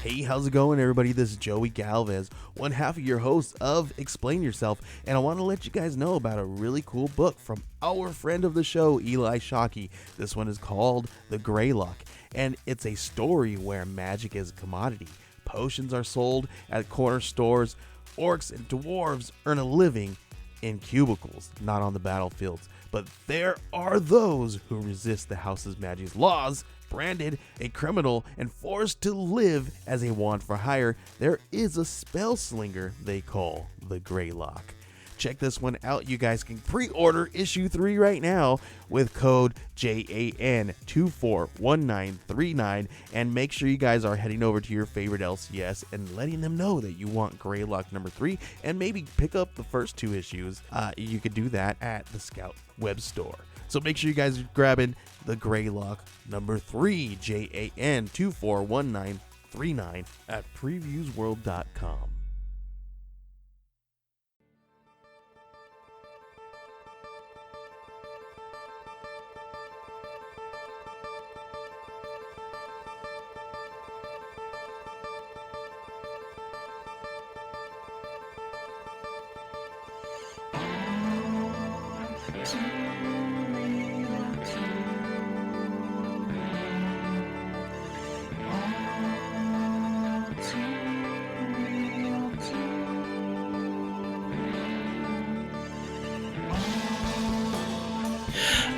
Hey, how's it going, everybody? This is Joey Galvez, one half of your host of Explain Yourself, and I want to let you guys know about a really cool book from our friend of the show, Eli Shockey. This one is called The Greylock, and it's a story where magic is a commodity. Potions are sold at corner stores. Orcs and dwarves earn a living in cubicles, not on the battlefields. But there are those who resist the house's magic's laws. Branded a criminal and forced to live as a wand for hire, there is a spell slinger they call the Greylock. Check this one out. You guys can pre-order issue 3 right now with code JAN241939, and make sure you guys are heading over to your favorite LCS and letting them know that you want Greylock number 3, and maybe pick up the first 2 issues. You could do that at the Scout web store. So make sure you guys are grabbing the Greylock number 3, JAN241939 at previewsworld.com.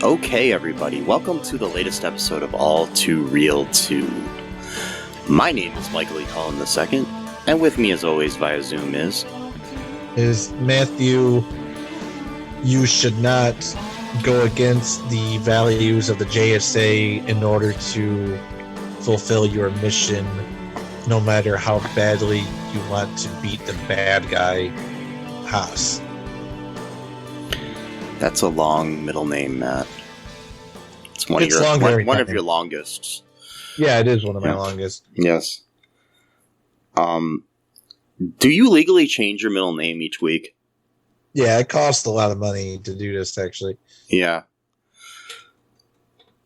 Okay, everybody, welcome to the latest episode of All Too Real 2. My name is Michael E. Cullen II, and with me as always via Zoom is Matthew. You should not go against the values of the JSA in order to fulfill your mission, no matter how badly you want to beat the bad guy, Haas. That's a long middle name, Matt. It's one of your longest. Yeah, it is one of my longest. Yes. Do you legally change your middle name each week? Yeah, it costs a lot of money to do this, actually. Yeah.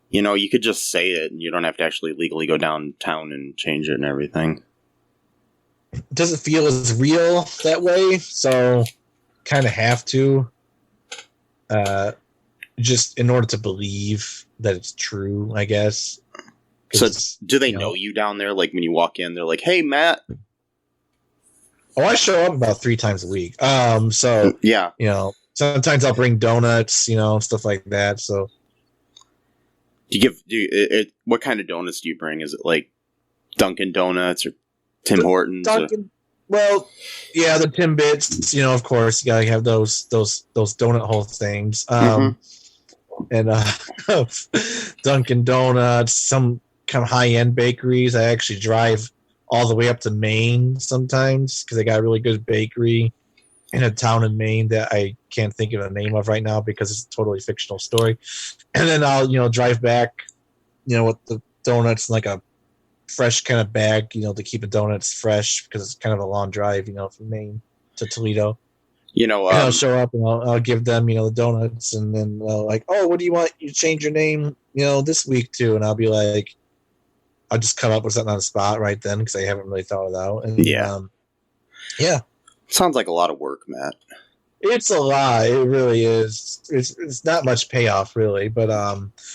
You know, you could just say it, and you don't have to actually legally go downtown and change it and everything. It doesn't feel as real that way, so kind of have to. Just in order to believe that it's true, I guess. So, do they know you down there? Like, when you walk in, they're like, "Hey, Matt." Oh, I show up about 3 times a week. So yeah, sometimes I'll bring donuts, stuff like that. So, what kind of donuts do you bring? Is it like Dunkin' Donuts or Tim Hortons? Well, yeah, the Timbits. Of course, you gotta have those donut hole things. And Dunkin' Donuts, some kind of high-end bakeries. I actually drive all the way up to Maine sometimes because they got a really good bakery in a town in Maine that I can't think of the name of right now because it's a totally fictional story. And then I'll drive back, with the donuts in like a fresh kind of bag, to keep the donuts fresh because it's kind of a long drive, from Maine to Toledo. And I'll show up and I'll give them, the donuts, and then like, oh, what do you want? You change your name, this week to, and I'll be like, I'll just come up with something on the spot right then because I haven't really thought it out. And yeah, sounds like a lot of work, Matt. It's a lot. It really is. It's not much payoff really, but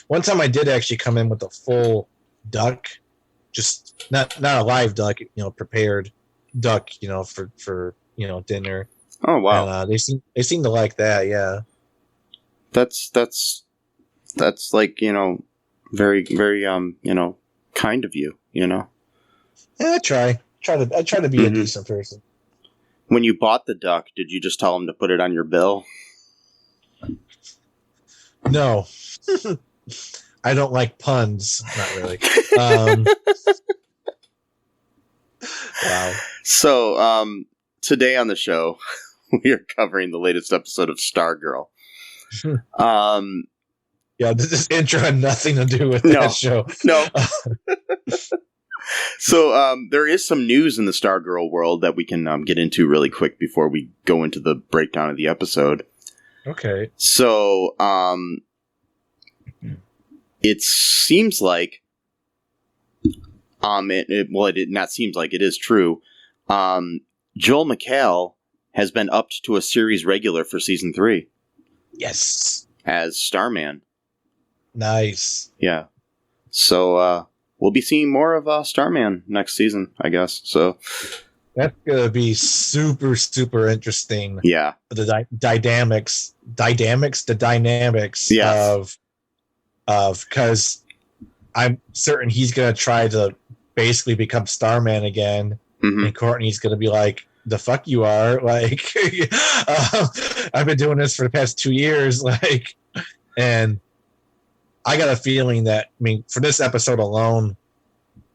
one time I did actually come in with a full duck, just not a live duck, prepared duck, for dinner. Oh wow! And, they seem to like that. Yeah, that's like very very kind of you. Yeah, I try to be a decent person. When you bought the duck, did you just tell them to put it on your bill? No, I don't like puns. Not really. Wow. So today on the show, we are covering the latest episode of Stargirl. Yeah, this intro had nothing to do with that show. No. So there is some news in the Stargirl world that we can get into really quick before we go into the breakdown of the episode. Okay. So it seems like Well, it did not seems like it is true. Joel McHale has been upped to a series regular for season 3. Yes. As Starman. Nice. Yeah. So we'll be seeing more of Starman next season, I guess. So that's gonna be super, super interesting. Yeah. The dynamics Yes. of because I'm certain he's gonna try to basically become Starman again, and Courtney's gonna be like, "The fuck you are!" Like, I've been doing this for the past 2 years, like, and I got a feeling that, I mean, for this episode alone,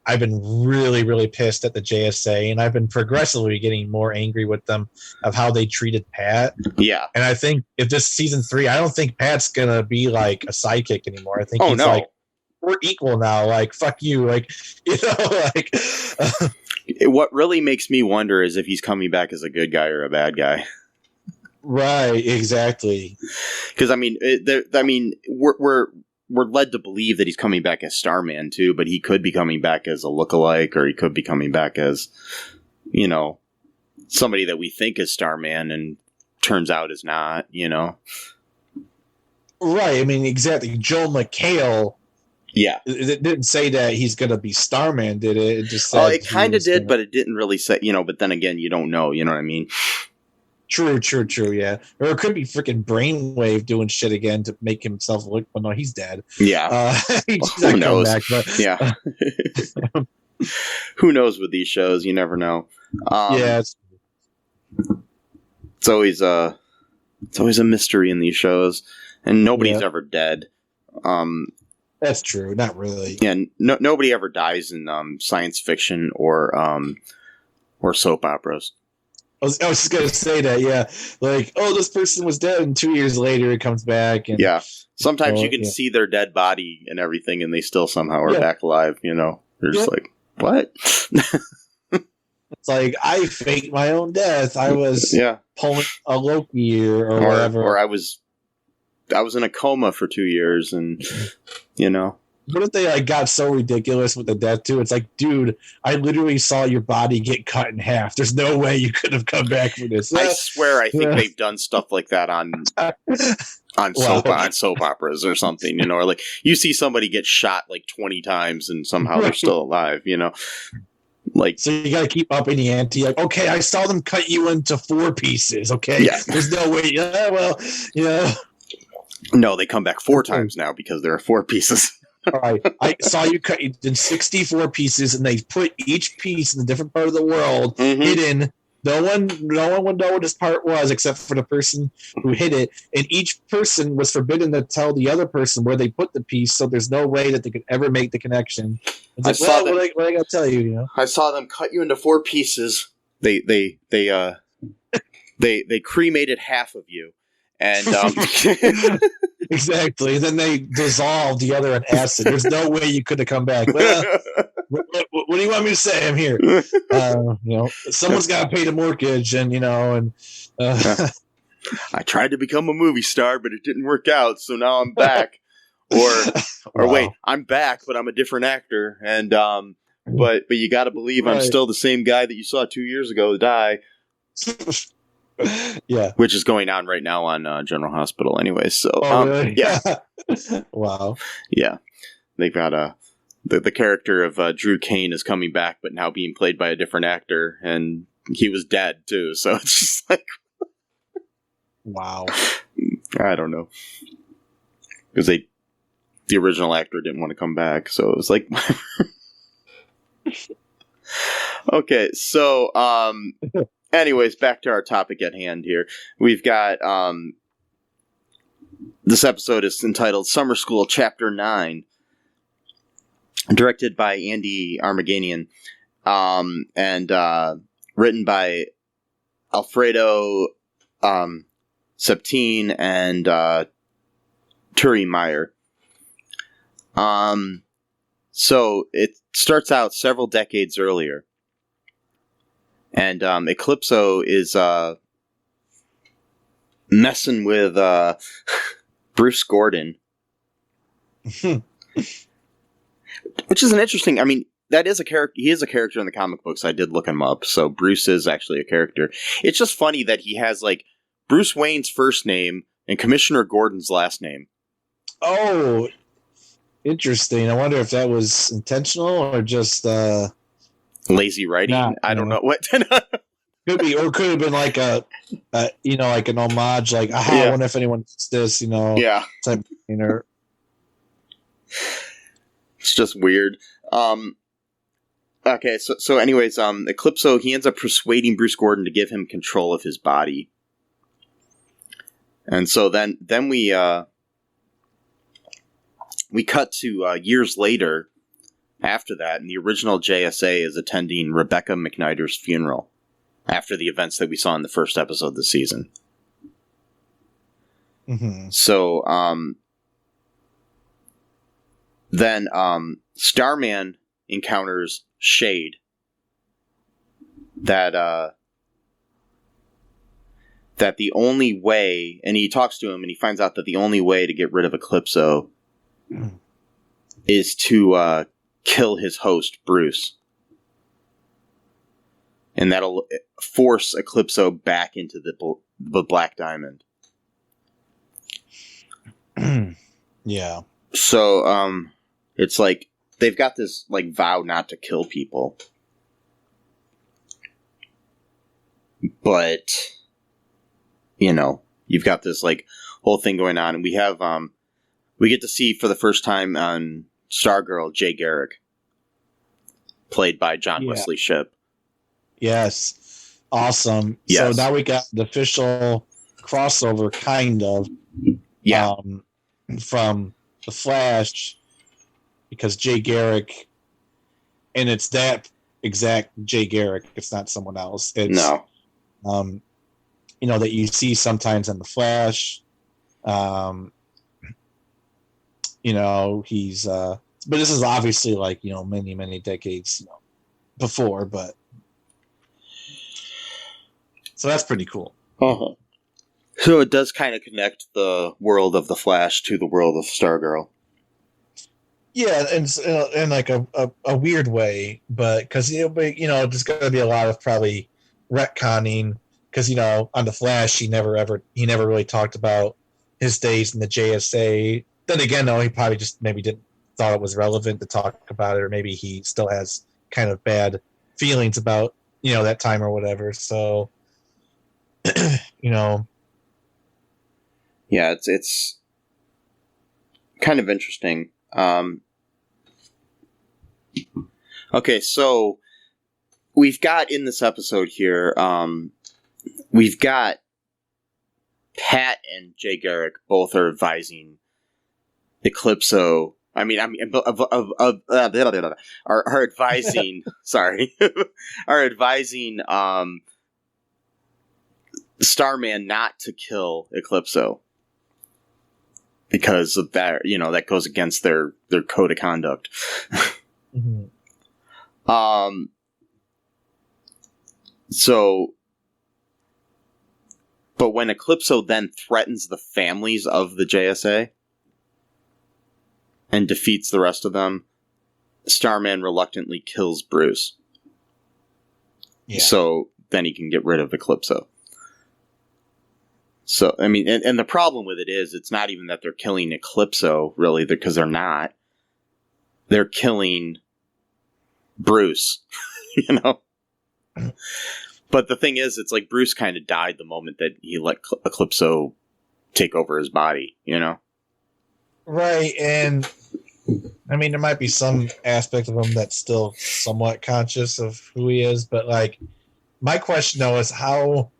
I've been really, really pissed at the JSA, and I've been progressively getting more angry with them of how they treated Pat. Yeah. And I think if this season 3, I don't think Pat's gonna be like a sidekick anymore. I think he's like, we're equal now. Like, fuck you. Like, you know, like. What really makes me wonder is if he's coming back as a good guy or a bad guy. Right. Exactly. Because we're led to believe that he's coming back as Starman too, but he could be coming back as a lookalike, or he could be coming back as, you know, somebody that we think is Starman and turns out is not, you know. Right. I mean, exactly. Joel McHale. Yeah. It didn't say that he's going to be Starman, did it? It just said. Oh, it kind of did, but it didn't really say, you know, but then again, you don't know, you know what I mean? True, yeah. Or it could be freaking Brainwave doing shit again to make himself look. Well, no, he's dead. Yeah. Who knows? Back, but, yeah. Who knows with these shows? You never know. Yeah. It's always a mystery in these shows, and nobody's ever dead. That's true. Not really. Yeah. Nobody ever dies in science fiction or soap operas. I was just going to say that, yeah. Like, oh, this person was dead, and 2 years later it comes back. And, yeah. Sometimes you can see their dead body and everything, and they still somehow are back alive, you know? They're just like, what? It's like, I faked my own death. I was pulling a Loki or whatever. Or I was in a coma for 2 years, and, you know. What if they like got so ridiculous with the death too? It's like, dude, I literally saw your body get cut in half. There's no way you could have come back from this. I swear, I think they've done stuff like that on soap operas or something, you know, or like you see somebody get shot like 20 times and somehow they're still alive, you know. Like, so you got to keep up in the ante. Like, okay, I saw them cut you into 4 pieces. Okay, there's no way. Yeah, well, yeah. No, they come back 4 times now because there are 4 pieces. All right, I saw you cut it in 64 pieces, and they put each piece in a different part of the world, hidden. No one would know what this part was except for the person who hid it, and each person was forbidden to tell the other person where they put the piece. So there's no way that they could ever make the connection. It's like, what I gotta tell you, you know? I saw them cut you into 4 pieces. They cremated half of you. And exactly. Then they dissolved the other in acid. There's no way you could have come back. Well, what do you want me to say? I'm here. You know, someone's got to pay the mortgage, and you know, and I tried to become a movie star, but it didn't work out. So now I'm back. Or wait, I'm back, but I'm a different actor. And but you got to believe I'm still the same guy that you saw 2 years ago die. Yeah, which is going on right now on General Hospital anyway. So really? Yeah. Wow. Yeah, they've got the character of Drew Kane is coming back, but now being played by a different actor, and he was dead too. So it's just like, wow. I don't know, because the original actor didn't want to come back, so it was like. Okay, so anyways, back to our topic at hand here. We've got this episode is entitled Summer School Chapter 9, directed by Andy Armaganian, and written by Alfredo Septine and Turi Meyer. So it starts out several decades earlier. And Eclipso is messing with Bruce Gordon. Which is an interesting... I mean, that is a character. He is a character in the comic books. I did look him up. So Bruce is actually a character. It's just funny that he has like Bruce Wayne's first name and Commissioner Gordon's last name. Oh, interesting. I wonder if that was intentional or just lazy writing. I don't know what. Could be, or could have been like like an homage, like, I wonder if anyone gets this, Yeah. Type of thing, or... It's just weird. Okay, so anyways, Eclipso, he ends up persuading Bruce Gordon to give him control of his body. And so then we cut to years later after that, and the original JSA is attending Rebecca McNider's funeral after the events that we saw in the first episode this season. Mm-hmm. So, then Starman encounters Shade that the only way, and he talks to him and he finds out that the only way to get rid of Eclipso is to kill his host, Bruce. And that'll force Eclipso back into the Black Diamond. Yeah. So, it's like they've got this like vow not to kill people, but you've got this like whole thing going on, and we have we get to see for the first time on Stargirl Jay Garrick, played by John Wesley Shipp. Yes, awesome. Yes. So now we got the official crossover, kind of. Yeah. From the Flash, because Jay Garrick, and it's that exact Jay Garrick. It's not someone else. It's, no. That you see sometimes in the Flash. He's. But this is obviously like many, many decades before, but. So that's pretty cool. Uh-huh. So it does kind of connect the world of the Flash to the world of Stargirl. Yeah, and in like a weird way, but because there's going to be a lot of probably retconning, because on the Flash he never really talked about his days in the JSA. Then again, though, he probably just maybe didn't thought it was relevant to talk about it, or maybe he still has kind of bad feelings about that time or whatever. So Yeah, it's kind of interesting. Okay, so we've got in this episode here, we've got Pat and Jay Garrick both are advising Eclipso. Are advising. Sorry, are advising Starman not to kill Eclipso. Because of that, that goes against their code of conduct. Mm-hmm. But when Eclipso then threatens the families of the JSA and defeats the rest of them, Starman reluctantly kills Bruce. Yeah. So then he can get rid of Eclipso. So, I mean, and the problem with it is, it's not even that they're killing Eclipso, really, because they're not. They're killing Bruce, But the thing is, it's like Bruce kind of died the moment that he let Eclipso take over his body, Right, and, I mean, there might be some aspect of him that's still somewhat conscious of who he is, but, like, my question, though, is how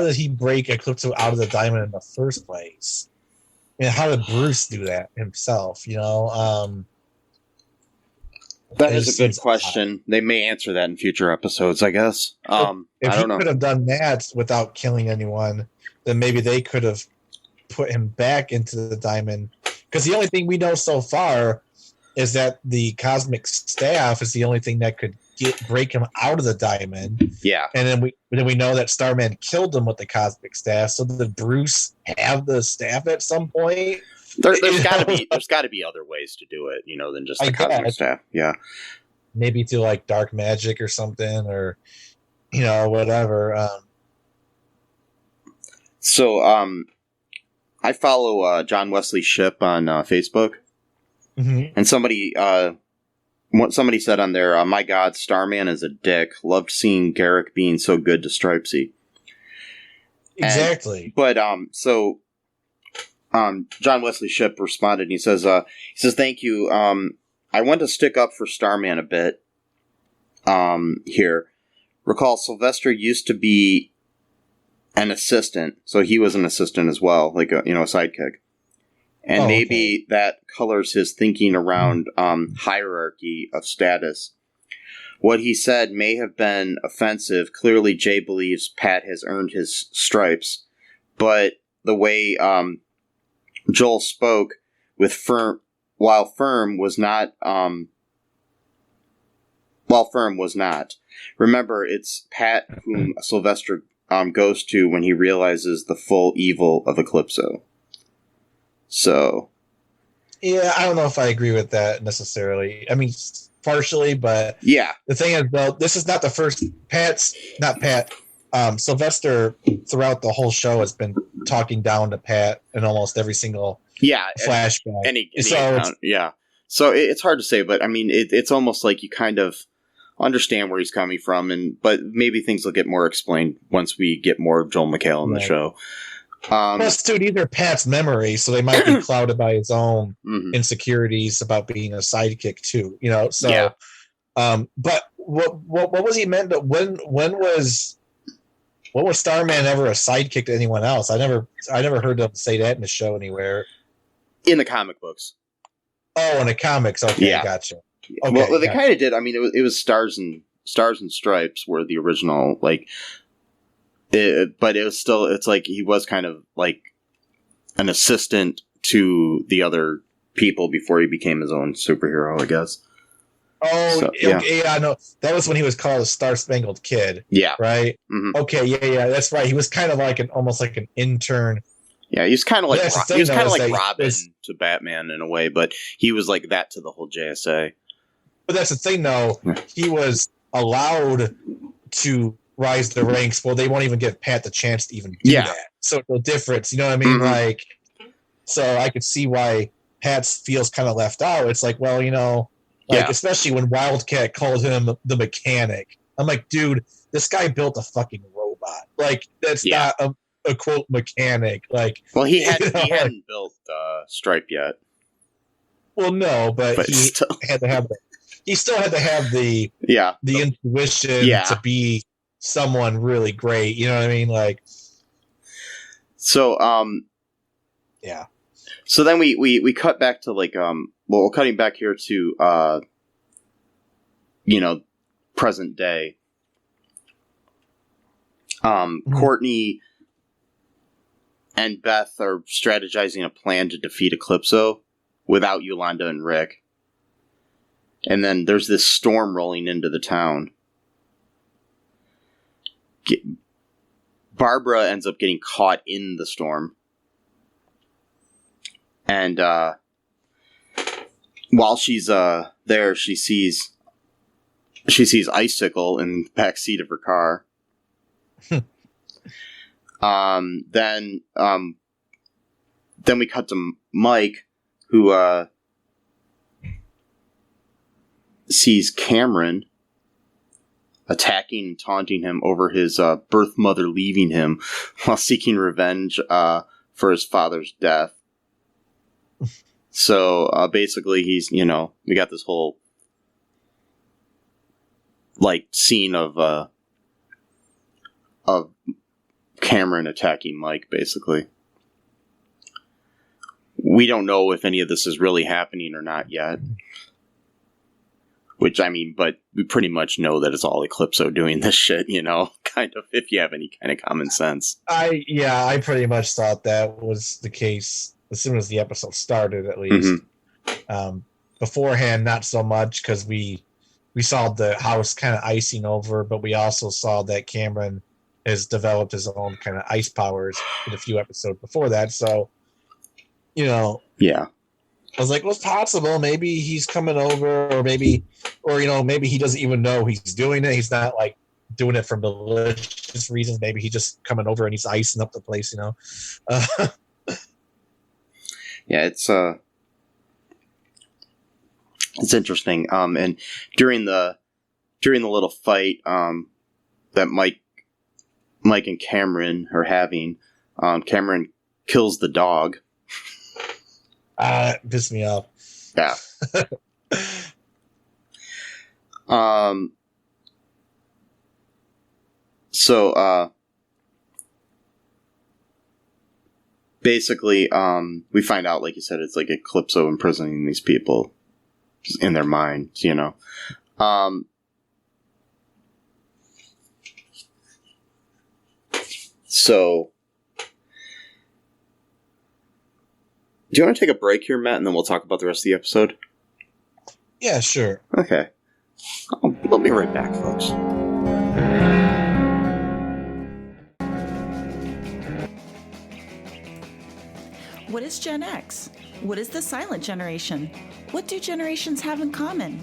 did he break Eclipso out of the diamond in the first place? And how did Bruce do that himself? That is a good question. They may answer that in future episodes, I guess. If I don't know. he could have done that without killing anyone, then maybe they could have put him back into the diamond. Because the only thing we know so far is that the cosmic staff is the only thing that could break him out of the diamond. Yeah. And then we know that Starman killed him with the cosmic staff. So did Bruce have the staff at some point? There's got to be other ways to do it, than just the cosmic staff. Yeah. maybe through like dark magic or something, or whatever. So, I follow John Wesley Shipp on Facebook, and somebody said on there, "My God, Starman is a dick. Loved seeing Garrick being so good to Stripesy." Exactly. John Wesley Shipp responded, and he says, "Thank you. I want to stick up for Starman a bit. Here, recall Sylvester used to be an assistant, so he was an assistant as well, like a sidekick, and maybe that colors his thinking around hierarchy of status. What he said may have been offensive. Clearly, Jay believes Pat has earned his stripes, but the way Joel spoke while firm was not. Remember, it's Pat whom Sylvester goes to when he realizes the full evil of Eclipso." So, yeah, I don't know if I agree with that necessarily. I mean, partially, but yeah. The thing is, though, this is not the first. Sylvester throughout the whole show has been talking down to Pat in almost every single flashback. So it's hard to say, but I mean, it's almost like you kind of understand where he's coming from, but maybe things will get more explained once we get more of Joel McHale in the show. Plus, dude, these are Pat's memories, so they might be clouded by his own insecurities about being a sidekick too. So. Yeah. But what was he meant to? When was Starman ever a sidekick to anyone else? I never heard them say that in the show anywhere. In the comic books. Oh, in the comics. Okay, yeah. Gotcha. Okay, well, they kind of did. I mean, it was Stars and Stripes were the original, but it was still. It's like he was kind of like an assistant to the other people before he became his own superhero, I guess. Oh, so, yeah. Okay, yeah, no, that was when he was called a Star Spangled Kid. Yeah, right. Mm-hmm. Okay, yeah, that's right. He was kind of like almost like an intern. Yeah, he was kind of like Robin to Batman in a way, but he was like that to the whole JSA. But that's the thing, though. He was allowed to rise the ranks. Well, they won't even give Pat the chance to even do that. So the difference, you know what I mean? Mm-hmm. So I could see why Pat feels kind of left out. It's like, well, especially when Wildcat called him the mechanic. I'm like, dude, this guy built a fucking robot. Like, that's not a quote mechanic. Like, well, he hadn't built Stripe yet. Well, no, but he had to have he still had to have the intuition to be someone really great. You know what I mean? Like, so yeah. So then we cut back to we're cutting back here to present day. Courtney and Beth are strategizing a plan to defeat Eclipso without Yolanda and Rick. And then there's this storm rolling into the town. Barbara ends up getting caught in the storm. And while she's there, she sees Icicle in the back seat of her car. Then we cut to Mike, who sees Cameron attacking and taunting him over his birth mother leaving him while seeking revenge for his father's death. So basically, he's we got this whole scene of Cameron attacking Mike. Basically, we don't know if any of this is really happening or not yet. Which, I mean, but we pretty much know that it's all Eclipso doing this shit, kind of, if you have any kind of common sense. I pretty much thought that was the case as soon as the episode started, at least. Mm-hmm. Beforehand, not so much, because we saw the house kind of icing over, but we also saw that Cameron has developed his own kind of ice powers in a few episodes before that, so, Yeah. I was like, well, it's possible. Maybe he's coming over, or maybe he doesn't even know he's doing it. He's not like doing it for malicious reasons. Maybe he's just coming over and he's icing up the place, Yeah, it's interesting. And during the little fight that Mike and Cameron are having, Cameron kills the dog. It pissed me off. Yeah. So basically, we find out, like you said, it's like Eclipso imprisoning these people in their minds, So, do you want to take a break here, Matt, and then we'll talk about the rest of the episode? Yeah, sure. Okay. We'll be right back, folks. What is Gen X? What is the silent generation? What do generations have in common?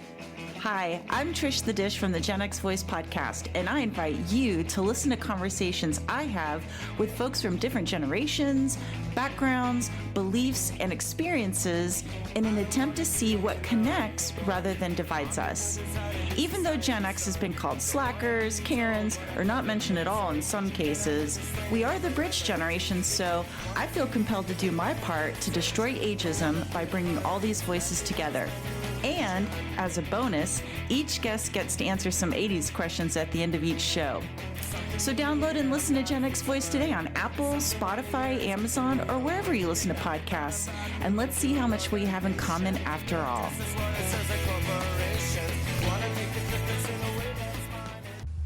Hi, I'm Trish the Dish from the Gen X Voice podcast, and I invite you to listen to conversations I have with folks from different generations, backgrounds, beliefs, and experiences in an attempt to see what connects rather than divides us. Even though Gen X has been called slackers, Karens, or not mentioned at all in some cases, we are the bridge generation, so I feel compelled to do my part to destroy ageism by bringing all these voices together. And, as a bonus, each guest gets to answer some 80s questions at the end of each show. So download and listen to Gen X Voice today on Apple, Spotify, Amazon, or wherever you listen to podcasts. And let's see how much we have in common after all.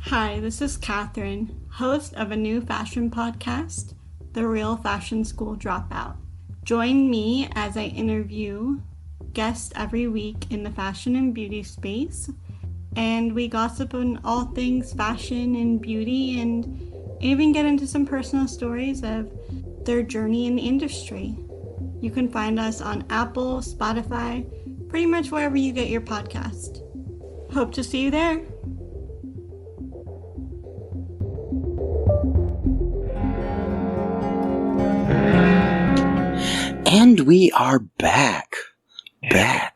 Hi, this is Catherine, host of a new fashion podcast, The Real Fashion School Dropout. Join me as I interview guests every week in the fashion and beauty space, and we gossip on all things fashion and beauty, and even get into some personal stories of their journey in the industry. You can find us on Apple, Spotify, pretty much wherever you get your podcast. Hope to see you there. And we are back. Back.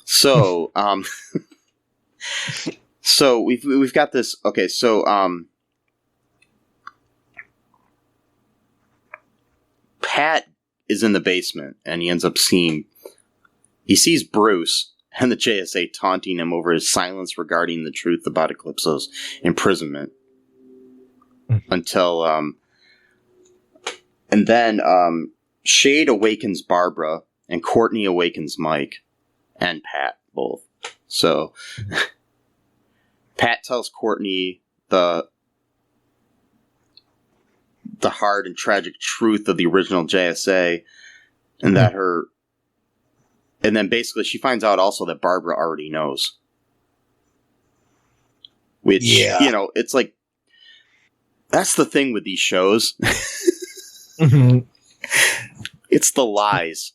So, so we've got this. Okay, so Pat is in the basement, and he sees Bruce and the JSA taunting him over his silence regarding the truth about Eclipso's imprisonment. Until and then Shade awakens Barbara, and Courtney awakens Mike, and Pat, both. So, Pat tells Courtney the hard and tragic truth of the original JSA, and that and then basically she finds out also that Barbara already knows. Which, it's like, that's the thing with these shows. Mm-hmm. It's the lies.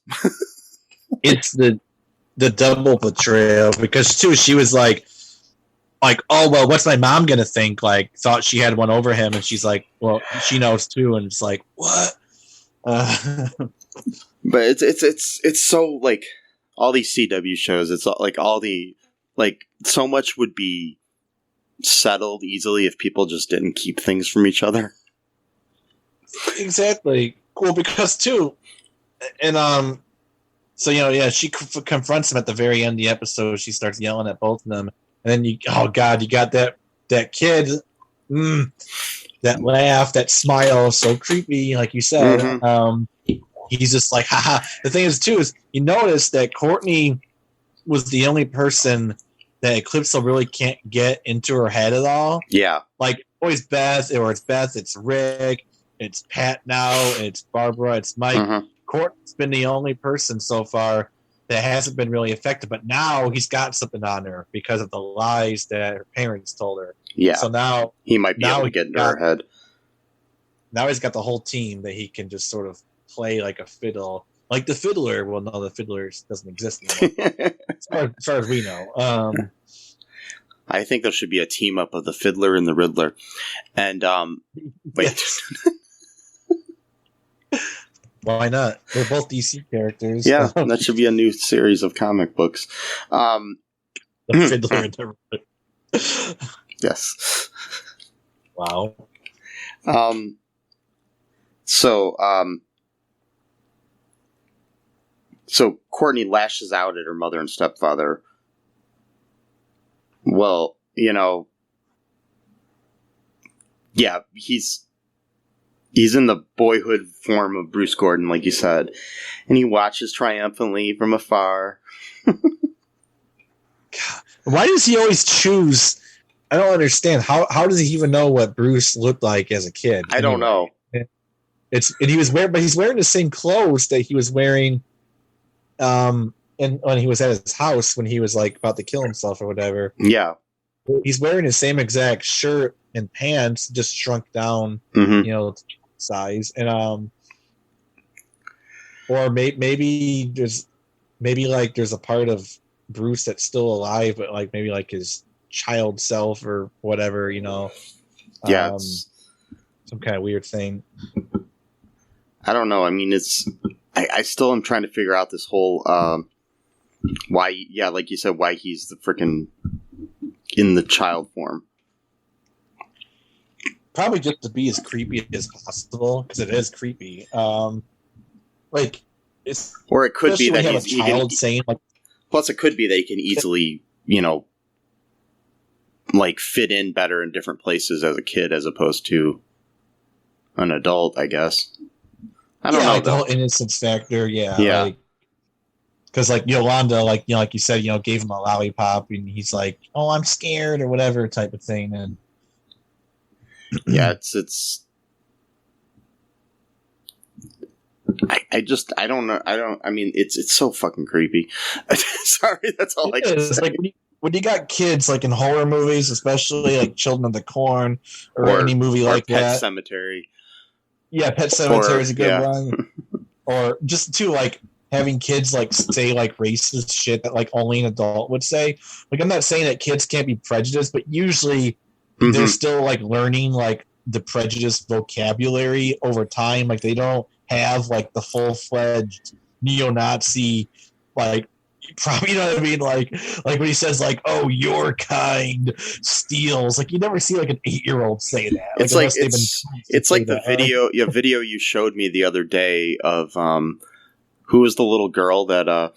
It's the double betrayal, because too she was like, oh well, what's my mom gonna think? Like, thought she had one over him, and she's like, well, she knows too, and it's like, what? But it's so like all these CW shows. It's like all the so much would be settled easily if people just didn't keep things from each other. Exactly. Cool, because too, and so she confronts him at the very end of the episode. She starts yelling at both of them, and then you got that kid, that laugh, that smile, so creepy, like you said. Mm-hmm. He's just like, haha. The thing is too is you notice that Courtney was the only person that Eclipso really can't get into her head at all. Yeah, like always Beth, it's Rick. It's Pat now, it's Barbara, it's Mike. Mm-hmm. Court's been the only person so far that hasn't been really affected, but now he's got something on her because of the lies that her parents told her. Yeah. So now he might be able to get into her head. Now he's got the whole team that he can just sort of play like a fiddle like the Fiddler. Well, no, the Fiddler doesn't exist anymore, as far as we know. I think there should be a team up of the Fiddler and the Riddler. And wait, Why not? They're both DC characters. Yeah, that should be a new series of comic books. The Fiddler and the Riddler. Yes. Wow. So Courtney lashes out at her mother and stepfather. Well, yeah, he's in the boyhood form of Bruce Gordon, like you said, and he watches triumphantly from afar. Why does he always choose? I don't understand. How does he even know what Bruce looked like as a kid? I don't know. He's wearing the same clothes that he was wearing, and when he was at his house when he was like about to kill himself or whatever. Yeah, he's wearing the same exact shirt and pants, just shrunk down, size, and or maybe there's a part of Bruce that's still alive, but like maybe like his child self or whatever, Yeah, it's some kind of weird thing. I don't know. I mean, I still am trying to figure out this whole why. Yeah, like you said, why he's the freaking in the child form. Probably just to be as creepy as possible, because it is creepy. Like it's, or it could be that he's a child saying like. Plus, it could be that he can easily, like fit in better in different places as a kid as opposed to an adult, I guess. I don't know. Like the whole innocence factor, yeah. Because like Yolanda, like you said, gave him a lollipop, and he's like, "Oh, I'm scared" or whatever type of thing, and yeah, it's. I don't know. I mean, it's so fucking creepy. Sorry, that's all I can say. Like when you got kids, like in horror movies, especially like Children of the Corn or any movie like Pet that. Cemetery. Yeah, Pet Cemetery is a good one. Or just to like having kids like say like racist shit that like only an adult would say. Like I'm not saying that kids can't be prejudiced, but usually they're still like learning like the prejudiced vocabulary over time. Like they don't have like the full-fledged neo-Nazi like probably, you know what I mean, like when he says like, "Oh, your kind steals," like you never see like an 8-year-old say that. It's like it's like the video you showed me the other day of who was the little girl that oh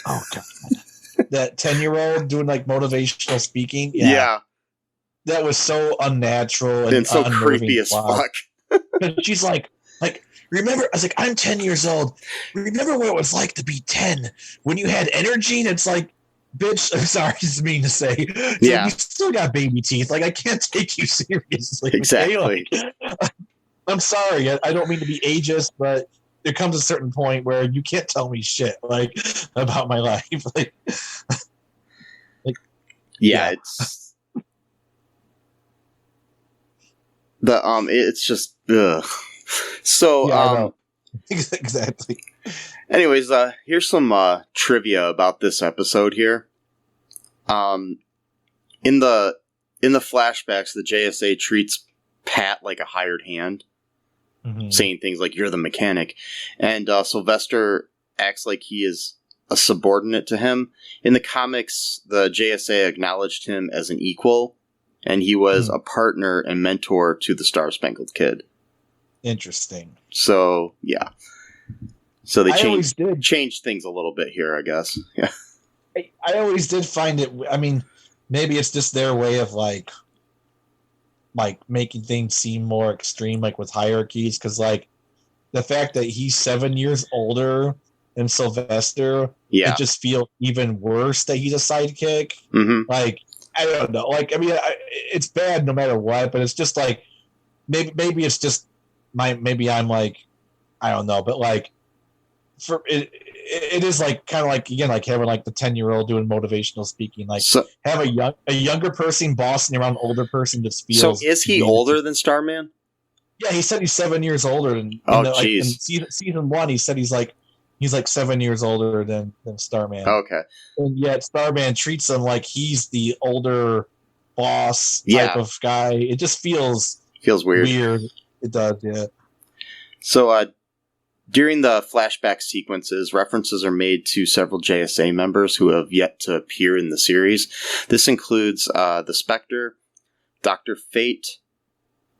god, that 10-year-old doing like motivational speaking. Yeah. That was so unnatural and so creepy as fuck. She's like, remember, I was like, I'm 10 years old. Remember what it was like to be 10 when you had energy? And it's like, bitch, I'm sorry, it's mean to say. Yeah. Like, you still got baby teeth. Like, I can't take you seriously. Exactly. Okay? Like, I'm sorry. I don't mean to be ageist, but there comes a certain point where you can't tell me shit, like, about my life. Yeah, it's... it's just... Ugh. So, exactly. Anyways, here's some trivia about this episode here. In the flashbacks, the JSA treats Pat like a hired hand, saying things like "you're the mechanic," and Sylvester acts like he is a subordinate to him. In the comics, the JSA acknowledged him as an equal, and he was a partner and mentor to the Star Spangled Kid. Interesting. So, yeah. So they changed things a little bit here, I guess. Yeah. I always did find it... I mean, maybe it's just their way of, like making things seem more extreme, like, with hierarchies. Because, like, the fact that he's 7 years older than Sylvester, it just feels even worse that he's a sidekick. Like, I don't know. Like, I mean, it's bad no matter what, but it's just, like, maybe it's just... maybe I'm like, I don't know, but like for it is like kind of like, again, like having like the 10-year-old doing motivational speaking, like have a younger person bossing around an older person just feels. So is he older than Starman? Yeah, he said he's 7 years older than jeez. in season 1 he said he's like He's like 7 years older than Starman. Okay. And yet Starman treats him like he's the older boss type of guy. It just feels weird. It does, yeah. So during the flashback sequences, references are made to several JSA members who have yet to appear in the series. This includes the Spectre, Dr. Fate,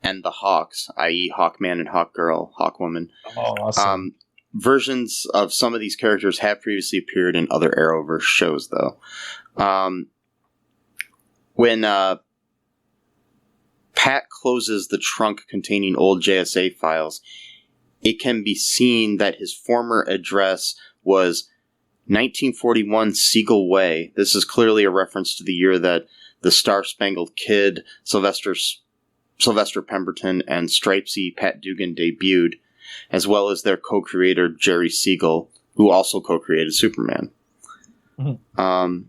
and the Hawks, i.e. Hawkman and Hawkgirl, Hawkwoman. Oh, awesome. Versions of some of these characters have previously appeared in other Arrowverse shows, though. When Pat closes the trunk containing old JSA files, it can be seen that his former address was 1941 Siegel Way. This is clearly a reference to the year that the Star-Spangled Kid, Sylvester Pemberton, and Stripesy Pat Dugan debuted, as well as their co-creator Jerry Siegel, who also co-created Superman. Mm-hmm.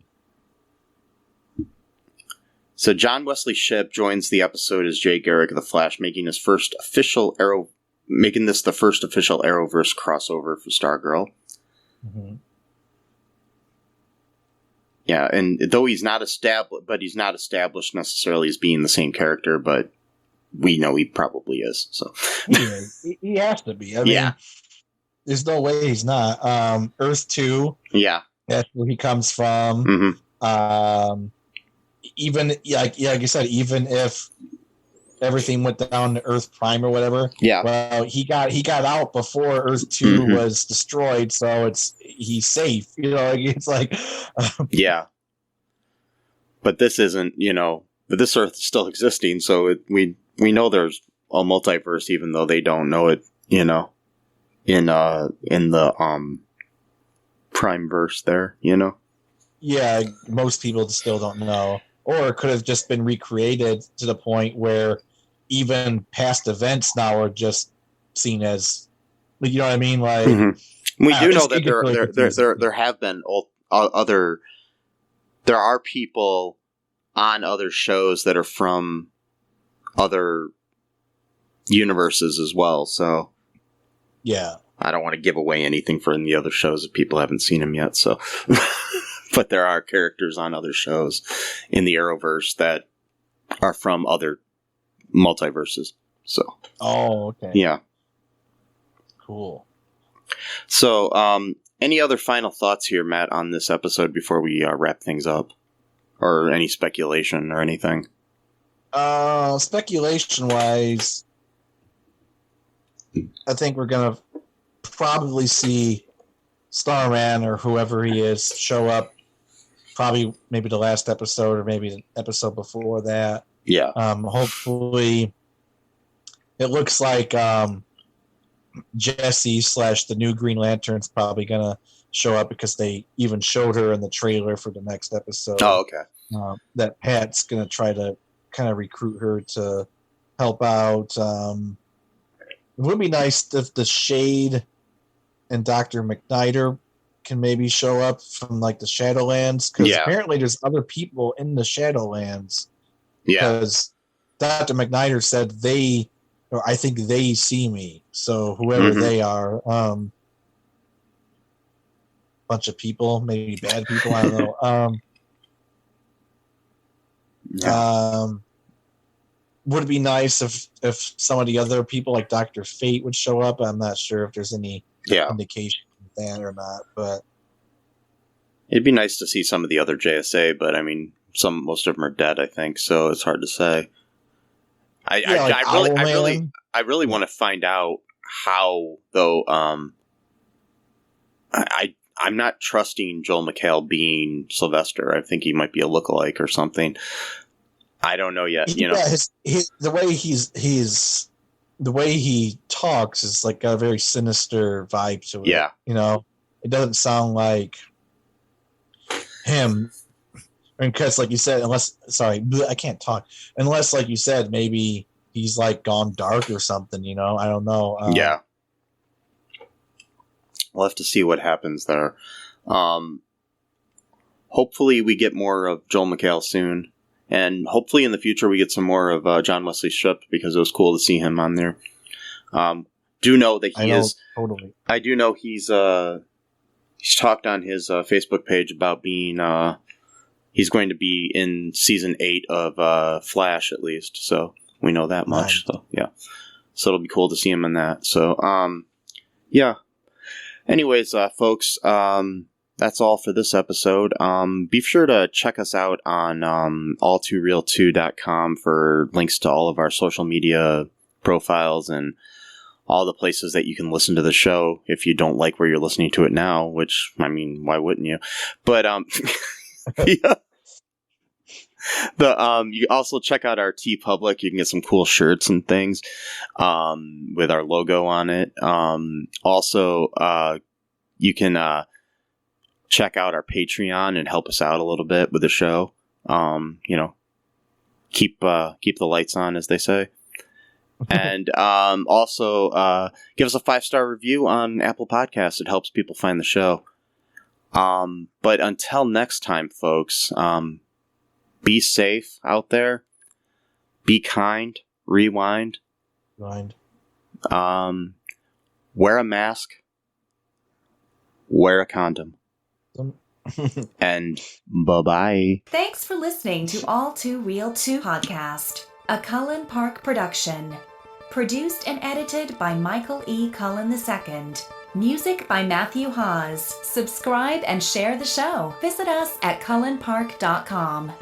So John Wesley Shipp joins the episode as Jay Garrick of the Flash, making this the first official Arrowverse crossover for Stargirl. Mm-hmm. Yeah, and though he's not established necessarily as being the same character, but we know he probably is. So he has to be. I mean, there's no way he's not. Earth 2. Yeah, that's where he comes from. Mm-hmm. Even like you said, even if everything went down to Earth Prime or whatever, well, he got out before Earth 2 mm-hmm. was destroyed, so he's safe. It's like yeah. But this isn't, but this Earth is still existing, so we know there's a multiverse, even though they don't know it, in the Prime verse there, Yeah, most people still don't know. Or it could have just been recreated to the point where even past events now are just seen as, you know what I mean? Like, mm-hmm. We do know that there have been there are people on other shows that are from other universes as well. So, yeah, I don't want to give away anything for the other shows if people haven't seen them yet. So. But there are characters on other shows in the Arrowverse that are from other multiverses. So. Oh, okay. Yeah. Cool. So, any other final thoughts here, Matt, on this episode before we wrap things up? Or any speculation or anything? Speculation-wise, I think we're going to probably see Starman or whoever he is show up. Probably maybe the last episode or maybe the episode before that. Yeah. Hopefully it looks like Jessie / the new Green Lantern's probably going to show up because they even showed her in the trailer for the next episode. Oh, okay. That Pat's going to try to kind of recruit her to help out. It would be nice if the Shade and Dr. McNider can maybe show up from like the Shadowlands, because apparently there's other people in the Shadowlands. Yeah, because Dr. McNider said I think they see me. So whoever mm-hmm. they are, bunch of people, maybe bad people. I don't know. Would be nice if some of the other people like Dr. Fate would show up. I'm not sure if there's any indication of that or not, but it'd be nice to see some of the other JSA, but I mean, most of them are dead, I think, so it's hard to say. I really want to find out how, though. I'm not trusting Joel McHale being Sylvester. I think he might be a lookalike or something. I don't know yet. The way he talks is like got a very sinister vibe to it. Yeah, it doesn't sound like him. Because, like you said, I can't talk. Unless, like you said, maybe he's like gone dark or something. I don't know. Yeah, we'll have to see what happens there. Hopefully, we get more of Joel McHale soon. And hopefully in the future we get some more of John Wesley Shipp, because it was cool to see him on there. Do know that he is. Totally. I do know he's he's talked on his Facebook page about being he's going to be in season 8 of Flash at least. So we know that much. So yeah, so it'll be cool to see him in that. So yeah. Anyways, folks, that's all for this episode. Be sure to check us out on all2real2.com for links to all of our social media profiles and all the places that you can listen to the show if you don't like where you're listening to it now, which, I mean, why wouldn't you? But yeah. You also check out our TeePublic. You can get some cool shirts and things with our logo on it. Also, you can check out our Patreon and help us out a little bit with the show. Keep the lights on, as they say. And also give us a 5-star review on Apple Podcasts. It helps people find the show. But until next time, folks, be safe out there. Be kind. Rewind. Rewind. Wear a mask. Wear a condom. And bye-bye. Thanks for listening to All Too Real 2 podcast, a Cullen Park production. Produced and edited by Michael E. Cullen II. Music by Matthew Hawes. Subscribe and share the show. Visit us at cullenpark.com.